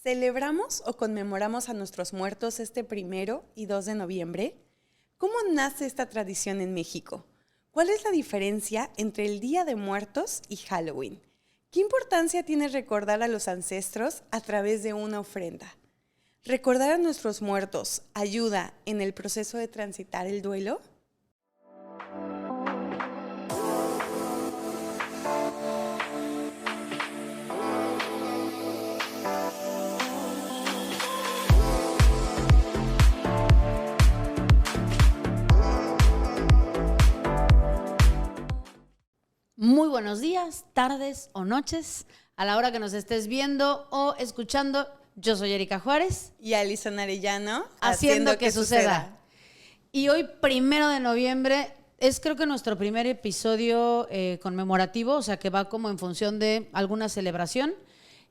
¿Celebramos o conmemoramos a nuestros muertos este 1 y 2 de noviembre? ¿Cómo nace esta tradición en México? ¿Cuál es la diferencia entre el Día de Muertos y Halloween? ¿Qué importancia tiene recordar a los ancestros a través de una ofrenda? ¿Recordar a nuestros muertos ayuda en el proceso de transitar el duelo? Muy buenos días, tardes o noches, a la hora que nos estés viendo o escuchando. Yo soy Erika Juárez. Y Alison Arellano, haciendo que suceda. Y hoy, 1 de noviembre, es creo que nuestro primer episodio conmemorativo, o sea que va como en función de alguna celebración.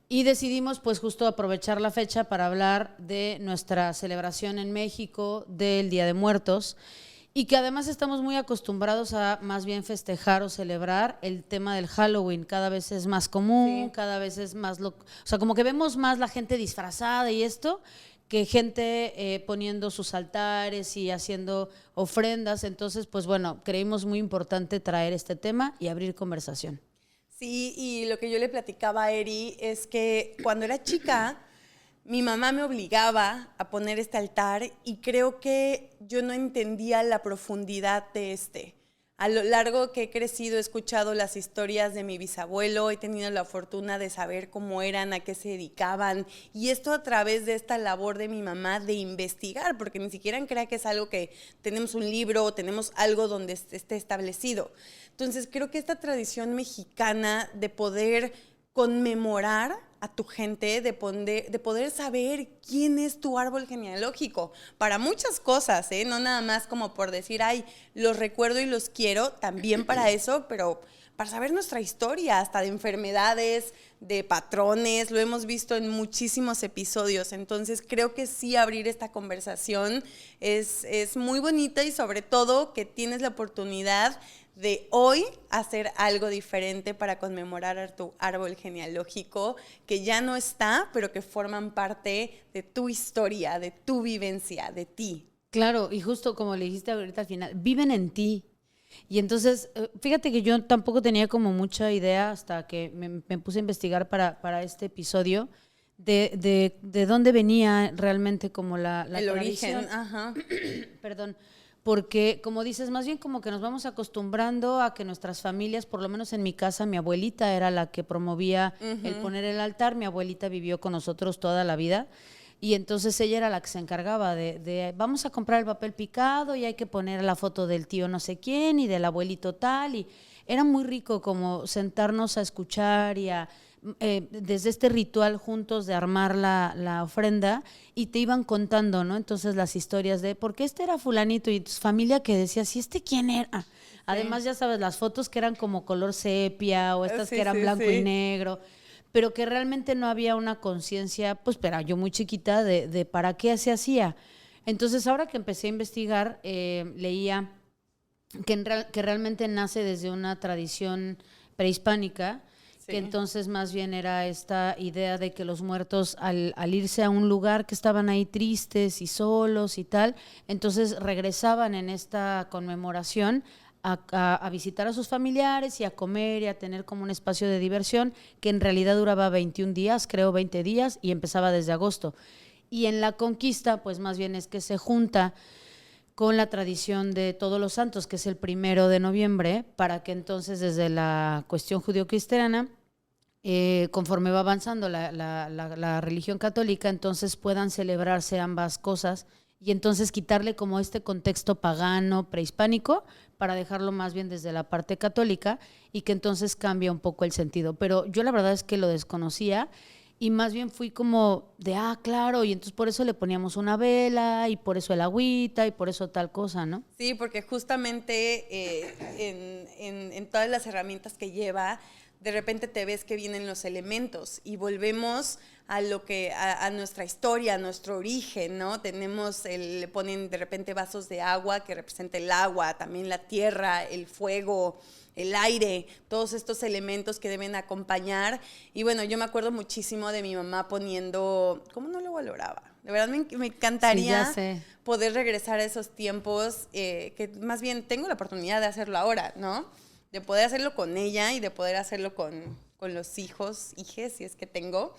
Y decidimos pues justo aprovechar la fecha para hablar de nuestra celebración en México del Día de Muertos. Y que además estamos muy acostumbrados a más bien festejar o celebrar el tema del Halloween. Cada vez es más común, sí. Cada vez es más... O sea, como que vemos más la gente disfrazada y esto, que gente poniendo sus altares y haciendo ofrendas. Entonces, pues bueno, creímos muy importante traer este tema y abrir conversación. Sí, y lo que yo le platicaba a Eri es que cuando era chica... Mi mamá me obligaba a poner este altar y creo que yo no entendía la profundidad de este. A lo largo que he crecido he escuchado las historias de mi bisabuelo, he tenido la fortuna de saber cómo eran, a qué se dedicaban, y esto a través de esta labor de mi mamá de investigar, porque ni siquiera crea que es algo que tenemos un libro o tenemos algo donde esté establecido. Entonces creo que esta tradición mexicana de poder conmemorar a tu gente, de poder saber quién es tu árbol genealógico, para muchas cosas, no nada más como por decir, ay, los recuerdo y los quiero, también para eso, pero para saber nuestra historia, hasta de enfermedades, de patrones, lo hemos visto en muchísimos episodios. Entonces creo que sí, abrir esta conversación es muy bonita, y sobre todo que tienes la oportunidad de hoy hacer algo diferente para conmemorar a tu árbol genealógico, que ya no está, pero que forman parte de tu historia, de tu vivencia, de ti. Claro, y justo como le dijiste ahorita al final, viven en ti. Y entonces, fíjate que yo tampoco tenía como mucha idea hasta que me puse a investigar para este episodio de dónde venía realmente como la el tradición. Origen, ajá. Perdón. Porque, como dices, más bien como que nos vamos acostumbrando a que nuestras familias, por lo menos en mi casa, mi abuelita era la que promovía el poner el altar. Mi abuelita vivió con nosotros toda la vida y entonces ella era la que se encargaba de vamos a comprar el papel picado y hay que poner la foto del tío no sé quién y del abuelito tal. Y era muy rico como sentarnos a escuchar y a... desde este ritual juntos de armar la ofrenda, y te iban contando, ¿no? Entonces las historias de por qué este era fulanito y tu familia que decías, ¿y este quién era? Sí. Además, ya sabes, las fotos que eran como color sepia o estas que eran blanco y negro, pero que realmente no había una conciencia, pues, pero yo muy chiquita, de para qué se hacía. Entonces, ahora que empecé a investigar, leía que realmente nace desde una tradición prehispánica, que entonces más bien era esta idea de que los muertos al irse a un lugar que estaban ahí tristes y solos y tal, entonces regresaban en esta conmemoración a visitar a sus familiares y a comer y a tener como un espacio de diversión que en realidad duraba 21 días, creo 20 días, y empezaba desde agosto. Y en la conquista, pues más bien es que se junta con la tradición de Todos los Santos, que es el 1 de noviembre, para que entonces desde la cuestión judio-cristiana, conforme va avanzando la religión católica, entonces puedan celebrarse ambas cosas y entonces quitarle como este contexto pagano, prehispánico, para dejarlo más bien desde la parte católica y que entonces cambia un poco el sentido. Pero yo la verdad es que lo desconocía. Y más bien fui como de, claro, y entonces por eso le poníamos una vela, y por eso el agüita, y por eso tal cosa, ¿no? Sí, porque justamente en todas las herramientas que lleva, de repente te ves que vienen los elementos y volvemos a lo que a nuestra historia, a nuestro origen, ¿no? Le ponen de repente vasos de agua que representa el agua, también la tierra, el fuego, el aire, todos estos elementos que deben acompañar. Y bueno, yo me acuerdo muchísimo de mi mamá poniendo, ¿cómo no lo valoraba? De verdad me encantaría poder regresar a esos tiempos, que más bien tengo la oportunidad de hacerlo ahora, ¿no? De poder hacerlo con ella y de poder hacerlo con los hijes, si es que tengo.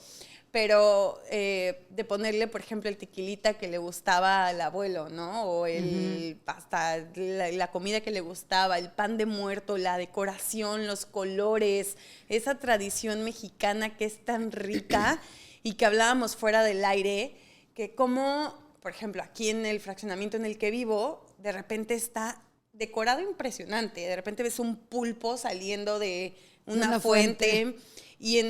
Pero de ponerle, por ejemplo, el tequilita que le gustaba al abuelo, ¿no? O hasta la comida que le gustaba, el pan de muerto, la decoración, los colores, esa tradición mexicana que es tan rica y que hablábamos fuera del aire, que como, por ejemplo, aquí en el fraccionamiento en el que vivo, de repente está decorado impresionante. De repente ves un pulpo saliendo de una fuente. Y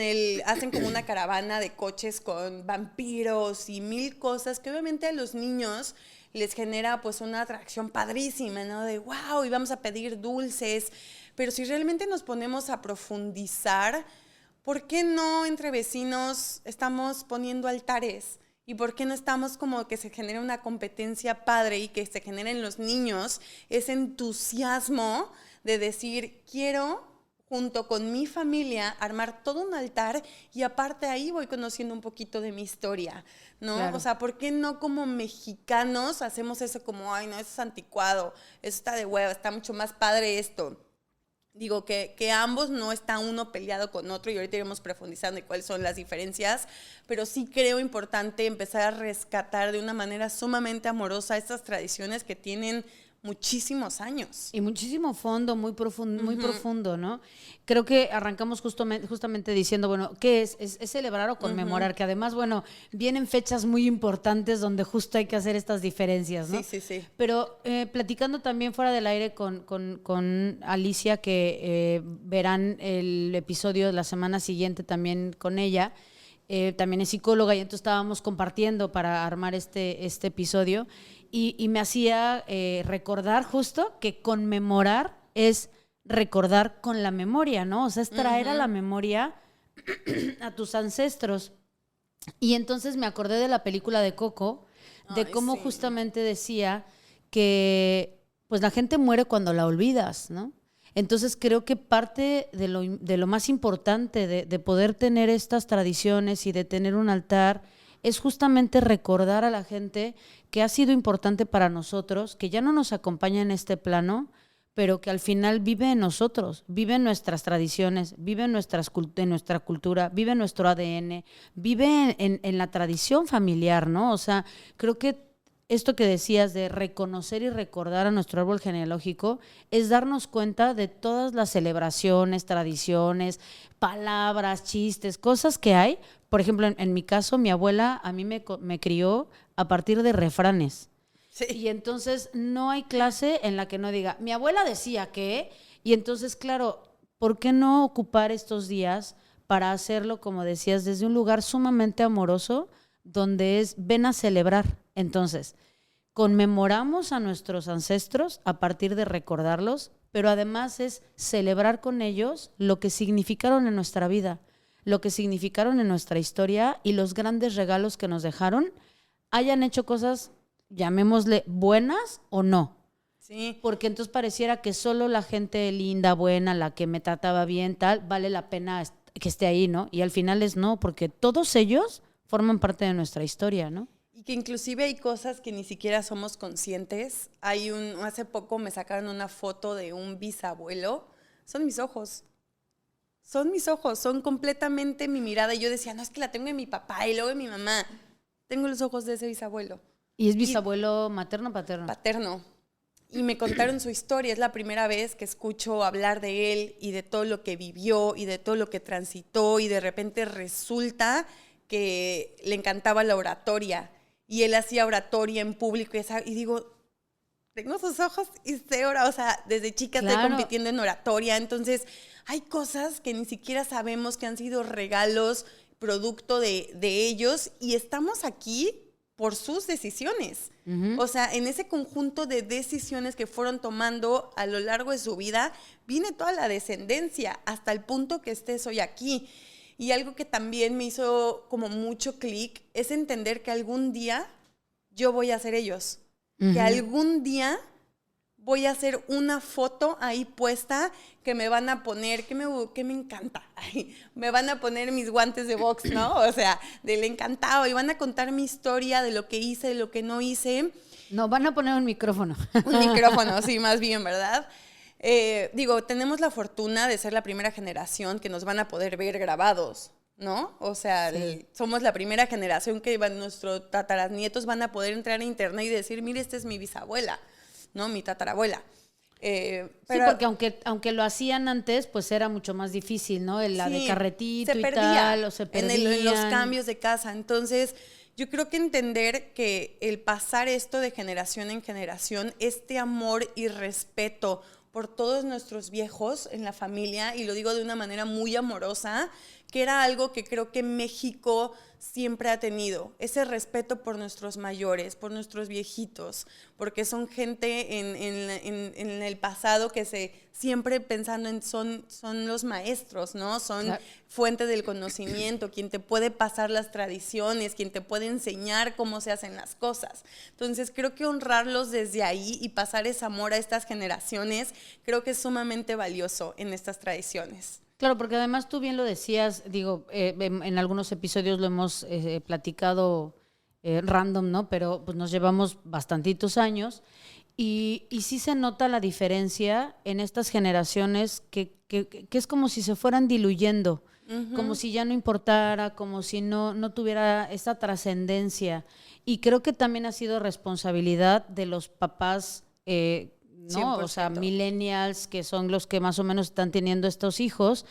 hacen como una caravana de coches con vampiros y mil cosas que obviamente a los niños les genera pues una atracción padrísima, ¿no? De wow, y vamos a pedir dulces. Pero si realmente nos ponemos a profundizar, ¿por qué no entre vecinos estamos poniendo altares? ¿Y por qué no estamos como que se genere una competencia padre y que se genere en los niños ese entusiasmo de decir, quiero junto con mi familia, armar todo un altar y aparte ahí voy conociendo un poquito de mi historia, ¿no? Claro. O sea, ¿por qué no como mexicanos hacemos eso como, ay, no, eso es anticuado, eso está de hueva, está mucho más padre esto? Digo que ambos no está uno peleado con otro y ahorita iremos profundizando en cuáles son las diferencias, pero sí creo importante empezar a rescatar de una manera sumamente amorosa estas tradiciones que tienen muchísimos años. Y muchísimo fondo, muy profundo, ¿no? Creo que arrancamos justamente diciendo, bueno, ¿qué es? Es celebrar o conmemorar, que además, bueno, vienen fechas muy importantes donde justo hay que hacer estas diferencias, ¿no? Sí. Pero platicando también fuera del aire con Alicia, que verán el episodio de la semana siguiente también con ella, también es psicóloga y entonces estábamos compartiendo para armar este episodio y me hacía recordar justo que conmemorar es recordar con la memoria, ¿no? O sea, es traer a la memoria a tus ancestros. Y entonces me acordé de la película de Coco, de cómo justamente decía que pues la gente muere cuando la olvidas, ¿no? Entonces creo que parte de lo más importante de poder tener estas tradiciones y de tener un altar es justamente recordar a la gente que ha sido importante para nosotros, que ya no nos acompaña en este plano, pero que al final vive en nosotros, vive en nuestras tradiciones, vive en nuestra cultura, vive en nuestro ADN, vive en la tradición familiar, ¿no? O sea, creo que esto que decías de reconocer y recordar a nuestro árbol genealógico es darnos cuenta de todas las celebraciones, tradiciones, palabras, chistes, cosas que hay. Por ejemplo, en mi caso, mi abuela a mí me crió a partir de refranes. Sí. Y entonces no hay clase en la que no diga, mi abuela decía que, y entonces, claro, ¿por qué no ocupar estos días para hacerlo, como decías, desde un lugar sumamente amoroso, donde ven a celebrar? Entonces, conmemoramos a nuestros ancestros a partir de recordarlos, pero además es celebrar con ellos lo que significaron en nuestra vida, lo que significaron en nuestra historia y los grandes regalos que nos dejaron, hayan hecho cosas, llamémosle, buenas o no. Sí. Porque entonces pareciera que solo la gente linda, buena, la que me trataba bien, tal, vale la pena que esté ahí, ¿no? Y al final es no, porque todos ellos forman parte de nuestra historia, ¿no? Y que inclusive hay cosas que ni siquiera somos conscientes. Hace poco me sacaron una foto de un bisabuelo. Son mis ojos, son completamente mi mirada. Y yo decía, no, es que la tengo de mi papá y luego de mi mamá. Tengo los ojos de ese bisabuelo. ¿Y es bisabuelo materno o paterno? Paterno. Y me contaron su historia. Es la primera vez que escucho hablar de él y de todo lo que vivió y de todo lo que transitó. Y de repente resulta que le encantaba la oratoria. Y él hacía oratoria en público. Y digo, tengo sus ojos y sé orar. O sea, desde chica estoy compitiendo en oratoria. Entonces, hay cosas que ni siquiera sabemos que han sido regalos, producto de ellos. Y estamos aquí por sus decisiones. Uh-huh. O sea, en ese conjunto de decisiones que fueron tomando a lo largo de su vida, viene toda la descendencia hasta el punto que estés hoy aquí. Y algo que también me hizo como mucho clic es entender que algún día yo voy a ser ellos. Uh-huh. Que algún día voy a hacer una foto ahí puesta que me van a poner, que me encanta. Ay, me van a poner mis guantes de box, ¿no? O sea, del encantado. Y van a contar mi historia de lo que hice, de lo que no hice. No, van a poner un micrófono. Un micrófono, sí, más bien, ¿verdad? Digo, tenemos la fortuna de ser la primera generación que nos van a poder ver grabados, ¿no? O sea, sí. Somos la primera generación que nuestros tataranietos van a poder entrar a internet y decir, mire, esta es mi bisabuela, ¿no? Mi tatarabuela. Pero, sí, porque aunque lo hacían antes, pues era mucho más difícil, ¿no? La de carretito se perdía, y tal, o se perdían. En los cambios de casa. Entonces, yo creo que entender que el pasar esto de generación en generación, este amor y respeto por todos nuestros viejos en la familia, y lo digo de una manera muy amorosa, que era algo que creo que México siempre ha tenido, ese respeto por nuestros mayores, por nuestros viejitos, porque son gente en el pasado que siempre pensando en son los maestros, ¿no? Son fuente del conocimiento, quien te puede pasar las tradiciones, quien te puede enseñar cómo se hacen las cosas. Entonces creo que honrarlos desde ahí y pasar ese amor a estas generaciones, creo que es sumamente valioso en estas tradiciones. Claro, porque además tú bien lo decías, digo, en algunos episodios lo hemos platicado random, ¿no? Pero pues nos llevamos bastantitos años y sí se nota la diferencia en estas generaciones que es como si se fueran diluyendo, como si ya no importara, como si no tuviera esa trascendencia. Y creo que también ha sido responsabilidad de los papás, ¿no? 100%. O sea, millennials, que son los que más o menos están teniendo estos hijos,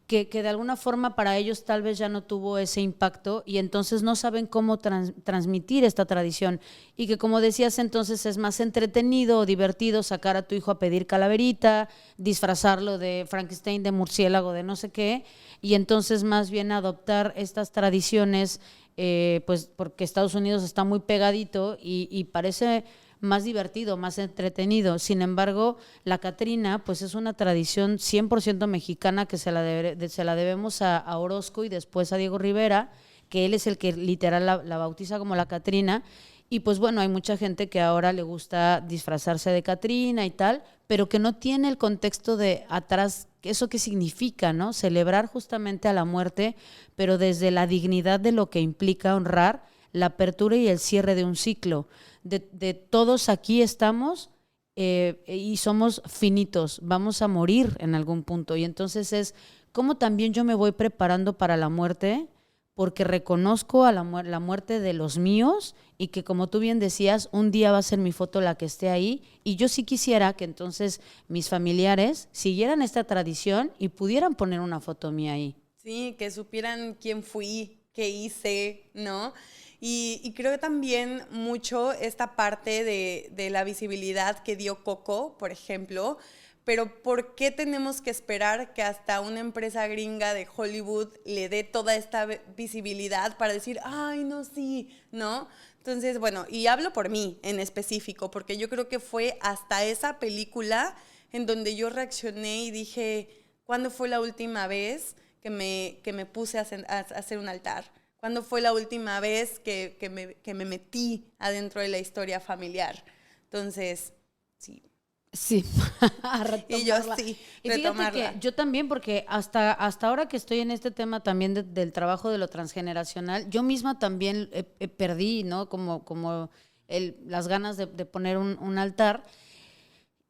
que de alguna forma para ellos tal vez ya no tuvo ese impacto y entonces no saben cómo transmitir esta tradición. Y que, como decías, entonces es más entretenido o divertido sacar a tu hijo a pedir calaverita, disfrazarlo de Frankenstein, de murciélago, de no sé qué, y entonces más bien adoptar estas tradiciones, pues porque Estados Unidos está muy pegadito y parece más divertido, más entretenido. Sin embargo, la Catrina pues es una tradición 100% mexicana que se la debemos a Orozco y después a Diego Rivera, que él es el que literal la bautiza como la Catrina. Y pues bueno, hay mucha gente que ahora le gusta disfrazarse de Catrina y tal, pero que no tiene el contexto de atrás, eso qué significa, ¿no? Celebrar justamente a la muerte, pero desde la dignidad de lo que implica honrar la apertura y el cierre de un ciclo. De todos aquí estamos y somos finitos, vamos a morir en algún punto. Y entonces es como también yo me voy preparando para la muerte, porque reconozco a la muerte de los míos y que, como tú bien decías, un día va a ser mi foto la que esté ahí. Y yo sí quisiera que entonces mis familiares siguieran esta tradición y pudieran poner una foto mía ahí. Sí, que supieran quién fui, qué hice, ¿no? Y creo también mucho esta parte de la visibilidad que dio Coco, por ejemplo, pero ¿por qué tenemos que esperar que hasta una empresa gringa de Hollywood le dé toda esta visibilidad para decir, ay, no, sí, ¿no? Entonces, bueno, y hablo por mí en específico, porque yo creo que fue hasta esa película en donde yo reaccioné y dije, ¿cuándo fue la última vez que me puse a hacer un altar? ¿Cuándo fue la última vez que me metí adentro de la historia familiar? Entonces, sí. Sí, y yo sí, y fíjate que yo también, porque hasta ahora que estoy en este tema también del trabajo de lo transgeneracional, yo misma también perdí, ¿no? Como las ganas de poner un altar.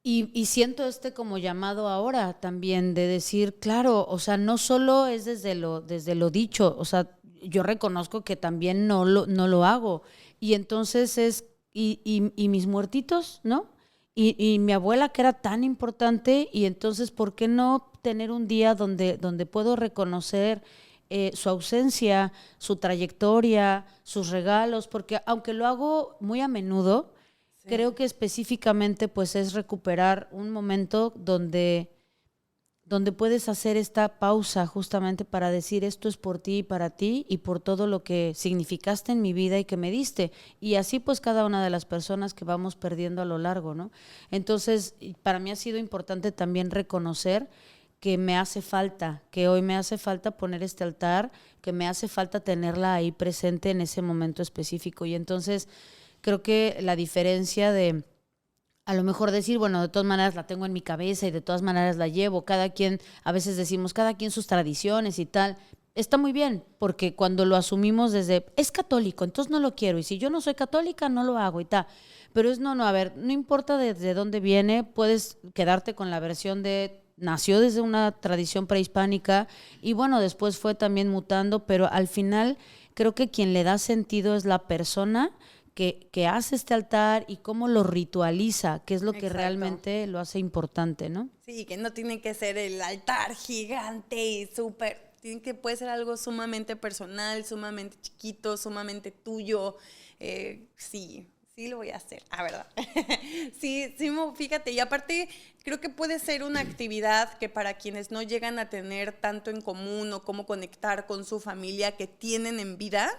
Y siento como llamado ahora también de decir, claro, o sea, no solo es desde lo dicho, o sea, yo reconozco que también no lo hago. Y entonces y mis muertitos, ¿no? Y mi abuela, que era tan importante, y entonces, ¿por qué no tener un día donde puedo reconocer su ausencia, su trayectoria, sus regalos? Porque aunque lo hago muy a menudo, sí, creo que específicamente pues es recuperar un momento donde puedes hacer esta pausa justamente para decir, esto es por ti y para ti y por todo lo que significaste en mi vida y que me diste. Y así pues cada una de las personas que vamos perdiendo a lo largo, ¿no? Entonces, para mí ha sido importante también reconocer que me hace falta, que hoy me hace falta poner este altar, que me hace falta tenerla ahí presente en ese momento específico. Y entonces creo que la diferencia de a lo mejor decir, bueno, de todas maneras la tengo en mi cabeza y de todas maneras la llevo, cada quien, a veces decimos, cada quien sus tradiciones y tal. Está muy bien, porque cuando lo asumimos desde, es católico, entonces no lo quiero, y si yo no soy católica, no lo hago y tal. Pero es, no, a ver, no importa desde dónde viene, puedes quedarte con la versión de, nació desde una tradición prehispánica y bueno, después fue también mutando, pero al final creo que quien le da sentido es la persona que hace este altar y cómo lo ritualiza, que es lo que realmente lo hace importante, ¿no? Sí, que no tiene que ser el altar gigante y súper, puede ser algo sumamente personal, sumamente chiquito, sumamente tuyo. Sí, sí lo voy a hacer, la verdad. Sí, sí, fíjate, y aparte creo que puede ser una actividad que para quienes no llegan a tener tanto en común o cómo conectar con su familia que tienen en vida,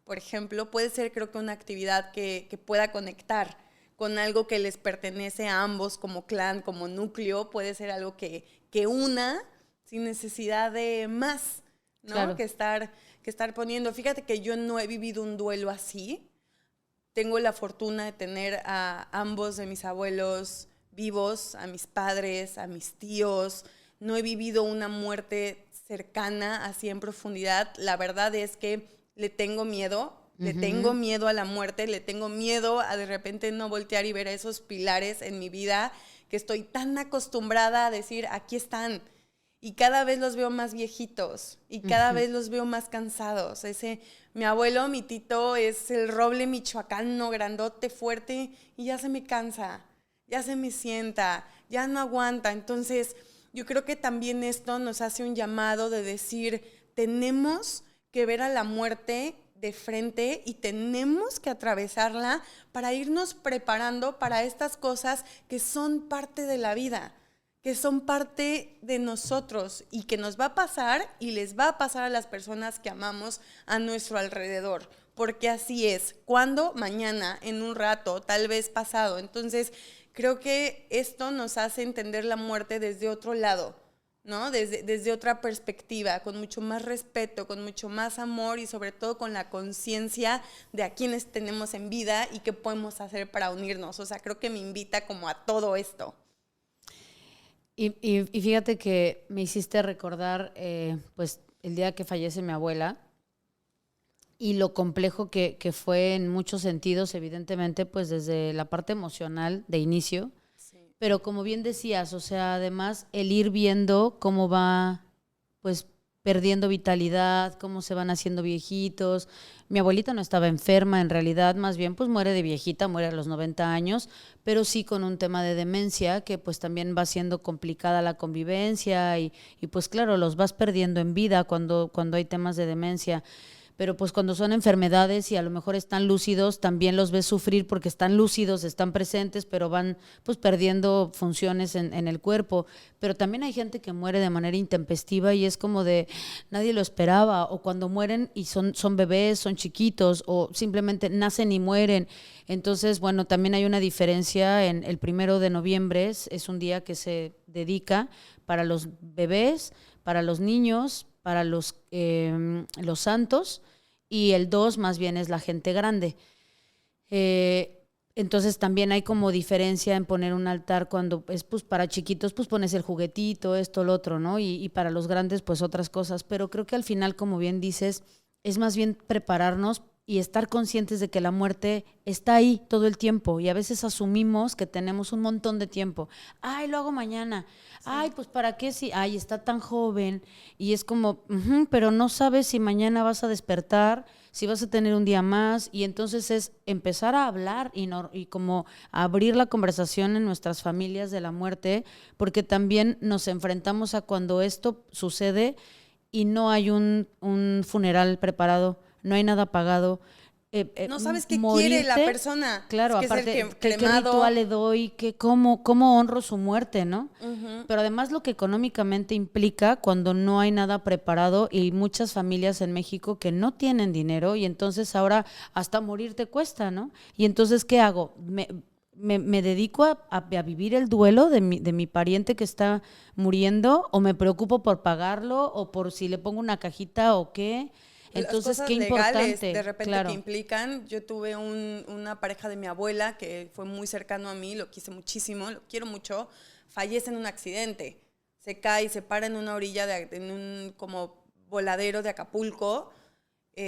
por ejemplo, puede ser creo que una actividad que pueda conectar con algo que les pertenece a ambos como clan, como núcleo, puede ser algo que una sin necesidad de más, ¿no? Claro. Que estar poniendo. Fíjate que yo no he vivido un duelo así. Tengo la fortuna de tener a ambos de mis abuelos vivos, a mis padres, a mis tíos. No he vivido una muerte cercana, así en profundidad. La verdad es que le tengo miedo. Le tengo miedo a la muerte, le tengo miedo a de repente no voltear y ver a esos pilares en mi vida que estoy tan acostumbrada a decir, aquí están. Y cada vez los veo más viejitos y cada vez los veo más cansados. Mi abuelo, mi tito, es el roble michoacano, grandote, fuerte, y ya se me cansa, ya se me sienta, ya no aguanta. Entonces, yo creo que también esto nos hace un llamado de decir, tenemos que ver a la muerte de frente y tenemos que atravesarla para irnos preparando para estas cosas que son parte de la vida, que son parte de nosotros y que nos va a pasar y les va a pasar a las personas que amamos a nuestro alrededor, porque así es, cuando, mañana, en un rato, tal vez pasado. Entonces, creo que esto nos hace entender la muerte desde otro lado, ¿no? Desde otra perspectiva, con mucho más respeto, con mucho más amor y sobre todo con la conciencia de a quienes tenemos en vida y qué podemos hacer para unirnos. O sea, creo que me invita como a todo esto. Y fíjate que me hiciste recordar pues el día que fallece mi abuela y lo complejo que fue en muchos sentidos, evidentemente, pues desde la parte emocional de inicio. Pero como bien decías, o sea, además el ir viendo cómo va, pues, perdiendo vitalidad, cómo se van haciendo viejitos. Mi abuelita no estaba enferma, en realidad, más bien, pues muere de viejita, muere a los 90 años, pero sí con un tema de demencia que pues también va siendo complicada la convivencia y pues claro, los vas perdiendo en vida cuando hay temas de demencia. Pero pues cuando son enfermedades y a lo mejor están lúcidos, también los ves sufrir porque están lúcidos, están presentes, pero van pues perdiendo funciones en el cuerpo. Pero también hay gente que muere de manera intempestiva y es como de nadie lo esperaba, o cuando mueren y son bebés, son chiquitos, o simplemente nacen y mueren. Entonces, bueno, también hay una diferencia en el 1 de noviembre, es un día que se dedica para los bebés, para los niños, para los santos, y el 2 más bien es la gente grande. Entonces también hay como diferencia en poner un altar cuando es pues para chiquitos, pues pones el juguetito, esto, lo otro, ¿no? Y para los grandes pues otras cosas, pero creo que al final, como bien dices, es más bien prepararnos y estar conscientes de que la muerte está ahí todo el tiempo y a veces asumimos que tenemos un montón de tiempo. Ay, lo hago mañana. Sí. Ay, pues ¿para qué? Si, ay, está tan joven. Y es como, pero no sabes si mañana vas a despertar, si vas a tener un día más. Y entonces es empezar a hablar y como abrir la conversación en nuestras familias de la muerte, porque también nos enfrentamos a cuando esto sucede y no hay un funeral preparado, no hay nada pagado. No sabes qué morirte, quiere la persona. Claro, es aparte, ¿qué ritual le doy? ¿Cómo honro su muerte, no? Pero además lo que económicamente implica cuando no hay nada preparado y muchas familias en México que no tienen dinero y entonces ahora hasta morir te cuesta, ¿no? Y entonces, ¿qué hago? Me dedico a vivir el duelo de mi pariente que está muriendo, o me preocupo por pagarlo o por si le pongo una cajita o qué. Entonces, las cosas qué legales importante. de repente Claro. que implican. Yo tuve una pareja de mi abuela que fue muy cercano a mí, lo quise muchísimo, lo quiero mucho, fallece en un accidente, se cae, se para en una orilla, en un como voladero de Acapulco,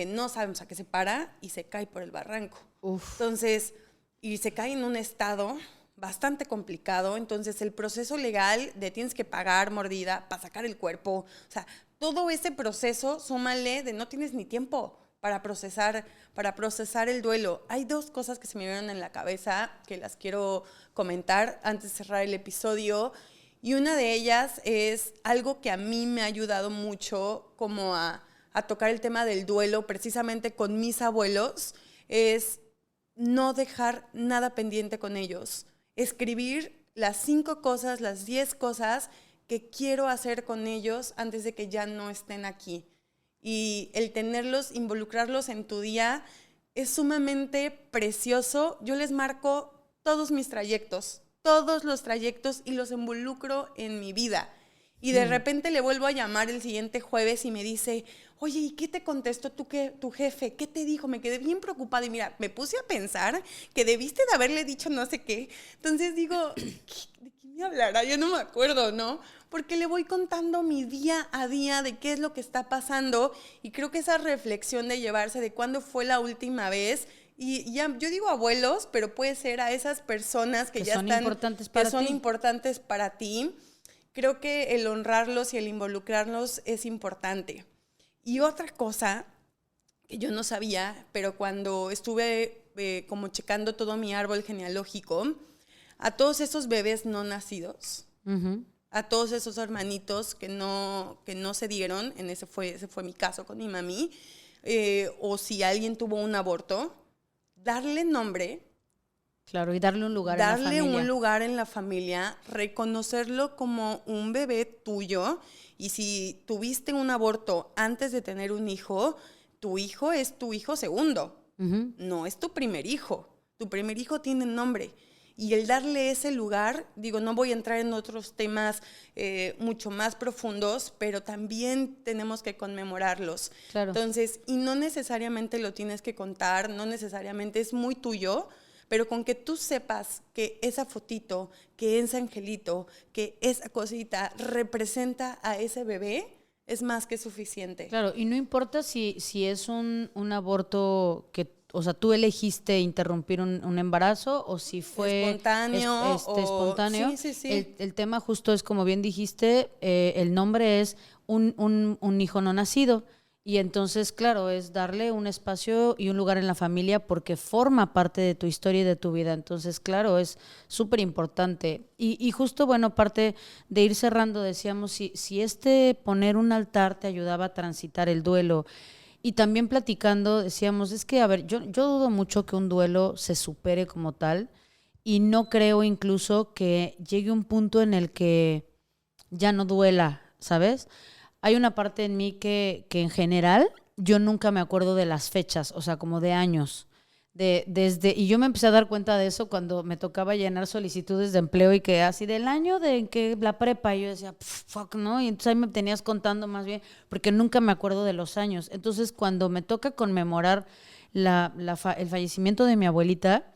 no sabemos a qué se para y se cae por el barranco. Uf. Entonces, y se cae en un estado bastante complicado, entonces el proceso legal de tienes que pagar mordida para sacar el cuerpo, o sea, todo ese proceso, súmale de no tienes ni tiempo para procesar el duelo. Hay dos cosas que se me vinieron en la cabeza que las quiero comentar antes de cerrar el episodio, y una de ellas es algo que a mí me ha ayudado mucho como a tocar el tema del duelo precisamente con mis abuelos, es no dejar nada pendiente con ellos. Escribir las 5 cosas, las 10 cosas que quiero hacer con ellos antes de que ya no estén aquí. Y el tenerlos, involucrarlos en tu día es sumamente precioso. Yo les marco todos mis trayectos, todos los trayectos y los involucro en mi vida. Y de repente le vuelvo a llamar el siguiente jueves y me dice, oye, ¿y qué te contestó tu jefe? ¿Qué te dijo? Me quedé bien preocupada y mira, me puse a pensar que debiste de haberle dicho no sé qué. Entonces digo, ¿de qué me hablará? Yo no me acuerdo, ¿no? Porque le voy contando mi día a día de qué es lo que está pasando y creo que esa reflexión de llevarse de cuándo fue la última vez. Y ya, yo digo abuelos, pero puede ser a esas personas que ya son están, importantes que para son ti. importantes para ti. Creo que el honrarlos y el involucrarlos es importante. Y otra cosa que yo no sabía, pero cuando estuve como checando todo mi árbol genealógico, a todos esos bebés no nacidos, a todos esos hermanitos que no se dieron, ese fue mi caso con mi mami, o si alguien tuvo un aborto, darle nombre. Claro, y darle un lugar en la familia. Darle un lugar en la familia, reconocerlo como un bebé tuyo. Y si tuviste un aborto antes de tener un hijo, tu hijo es tu hijo segundo, no es tu primer hijo. Tu primer hijo tiene nombre. Y el darle ese lugar, digo, no voy a entrar en otros temas mucho más profundos, pero también tenemos que conmemorarlos. Claro. Entonces, y no necesariamente lo tienes que contar, no necesariamente es muy tuyo, pero con que tú sepas que esa fotito, que ese angelito, que esa cosita representa a ese bebé, es más que suficiente. Claro, y no importa si es un aborto que, o sea, tú elegiste interrumpir un embarazo o si fue espontáneo. Espontáneo. Sí. El tema justo es, como bien dijiste, el nombre es un hijo no nacido. Y entonces, claro, es darle un espacio y un lugar en la familia porque forma parte de tu historia y de tu vida. Entonces, claro, es súper importante. Y justo, bueno, parte de ir cerrando, decíamos, si poner un altar te ayudaba a transitar el duelo. Y también platicando, decíamos, es que, a ver, yo dudo mucho que un duelo se supere como tal y no creo incluso que llegue un punto en el que ya no duela, ¿sabes? Hay una parte en mí que en general yo nunca me acuerdo de las fechas, o sea, como de años. Y yo me empecé a dar cuenta de eso cuando me tocaba llenar solicitudes de empleo y que así del año de en que la prepa, y yo decía, fuck, ¿no? Y entonces ahí me tenías contando más bien, porque nunca me acuerdo de los años. Entonces, cuando me toca conmemorar el fallecimiento de mi abuelita,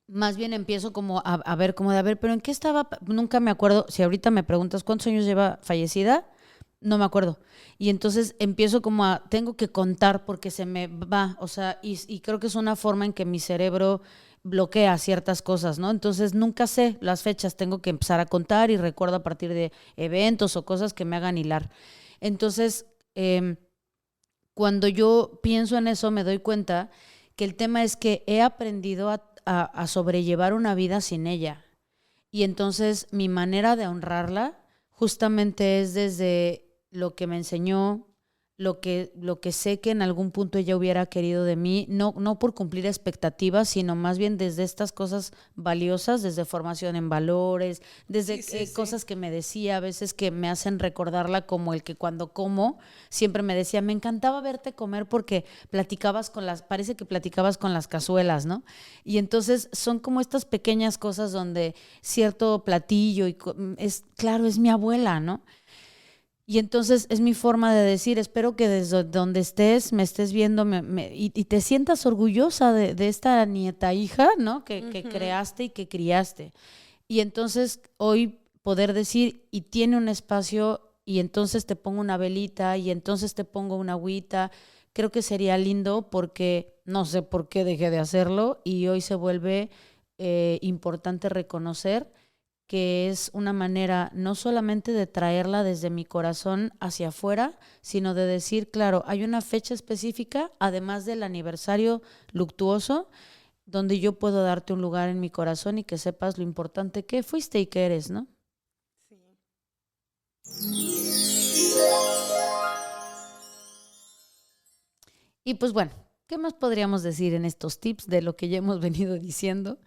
más bien empiezo como a ver, como de, a ver, pero ¿en qué estaba? Nunca me acuerdo. Si ahorita me preguntas cuántos años lleva fallecida, no me acuerdo. Y entonces empiezo como tengo que contar porque se me va, o sea, y creo que es una forma en que mi cerebro bloquea ciertas cosas, ¿no? Entonces nunca sé las fechas, tengo que empezar a contar y recuerdo a partir de eventos o cosas que me hagan hilar. Entonces, cuando yo pienso en eso, me doy cuenta que el tema es que he aprendido a sobrellevar una vida sin ella. Y entonces mi manera de honrarla justamente es desde lo que me enseñó, lo que sé que en algún punto ella hubiera querido de mí, no por cumplir expectativas, sino más bien desde estas cosas valiosas, desde formación en valores, desde cosas que me decía, a veces que me hacen recordarla, como el que cuando como, siempre me decía, me encantaba verte comer porque parece que platicabas con las cazuelas, ¿no? Y entonces son como estas pequeñas cosas donde cierto platillo, claro, es mi abuela, ¿no? Y entonces es mi forma de decir, espero que desde donde estés, me estés viendo y te sientas orgullosa de esta nieta hija, ¿no? Que creaste y que criaste. Y entonces hoy poder decir, y tiene un espacio, y entonces te pongo una velita, y entonces te pongo una agüita, creo que sería lindo porque no sé por qué dejé de hacerlo, y hoy se vuelve importante reconocer que es una manera no solamente de traerla desde mi corazón hacia afuera, sino de decir, claro, hay una fecha específica, además del aniversario luctuoso, donde yo puedo darte un lugar en mi corazón y que sepas lo importante que fuiste y que eres, ¿no? Sí. Y pues bueno, ¿qué más podríamos decir en estos tips de lo que ya hemos venido diciendo?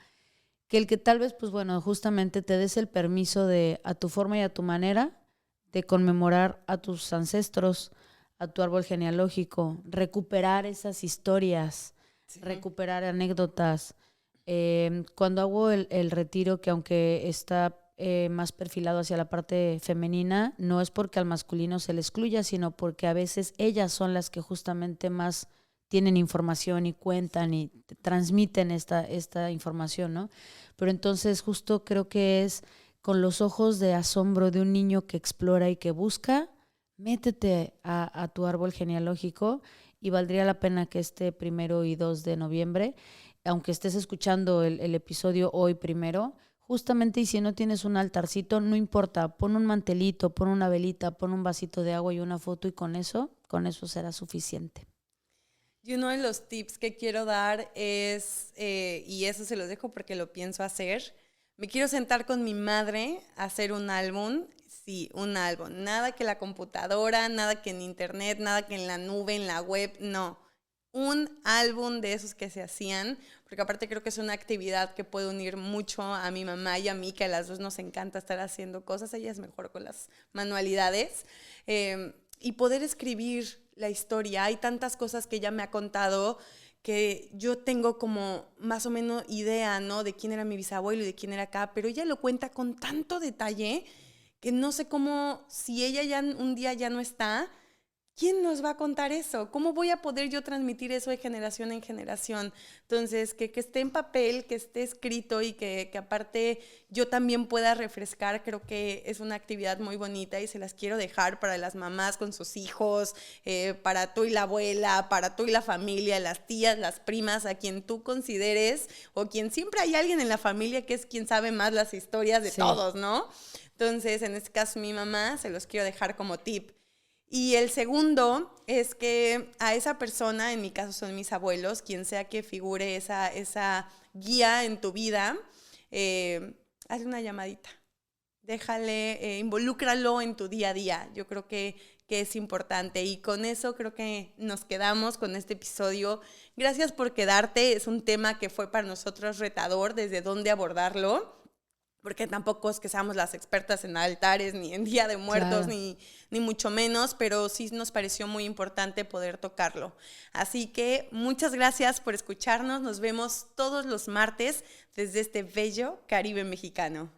Que el que tal vez, pues bueno, justamente te des el permiso de, a tu forma y a tu manera, de conmemorar a tus ancestros, a tu árbol genealógico, recuperar esas historias, sí, recuperar anécdotas. Cuando hago el retiro, que aunque está más perfilado hacia la parte femenina, no es porque al masculino se le excluya, sino porque a veces ellas son las que justamente más tienen información y cuentan y transmiten esta información, ¿no? Pero entonces justo creo que es con los ojos de asombro de un niño que explora y que busca, métete a tu árbol genealógico y valdría la pena que este 1 y 2 de noviembre, aunque estés escuchando el episodio hoy primero, justamente, y si no tienes un altarcito, no importa, pon un mantelito, pon una velita, pon un vasito de agua y una foto y con eso será suficiente. Y uno de los tips que quiero dar es, y eso se los dejo porque lo pienso hacer, me quiero sentar con mi madre a hacer un álbum. Sí, un álbum. Nada que la computadora, nada que en internet, nada que en la nube, en la web, no. Un álbum de esos que se hacían, porque aparte creo que es una actividad que puede unir mucho a mi mamá y a mí, que a las dos nos encanta estar haciendo cosas, ella es mejor con las manualidades, y poder escribir la historia. Hay tantas cosas que ella me ha contado que yo tengo como más o menos idea, ¿no? De quién era mi bisabuelo y de quién era acá, pero ella lo cuenta con tanto detalle que no sé cómo, si ella ya un día ya no está, ¿quién nos va a contar eso? ¿Cómo voy a poder yo transmitir eso de generación en generación? Entonces, que esté en papel, que esté escrito y que aparte yo también pueda refrescar, creo que es una actividad muy bonita y se las quiero dejar para las mamás con sus hijos, para tú y la abuela, para tú y la familia, las tías, las primas, a quien tú consideres o quien siempre hay alguien en la familia que es quien sabe más las historias de todos, ¿no? Entonces, en este caso, mi mamá, se los quiero dejar como tip. Y el segundo es que a esa persona, en mi caso son mis abuelos, quien sea que figure esa guía en tu vida, hazle una llamadita, déjale, involúcralo en tu día a día. Yo creo que es importante y con eso creo que nos quedamos con este episodio. Gracias por quedarte, es un tema que fue para nosotros retador desde dónde abordarlo, porque tampoco es que seamos las expertas en altares, ni en Día de Muertos, claro, ni mucho menos, pero sí nos pareció muy importante poder tocarlo. Así que muchas gracias por escucharnos, nos vemos todos los martes desde este bello Caribe mexicano.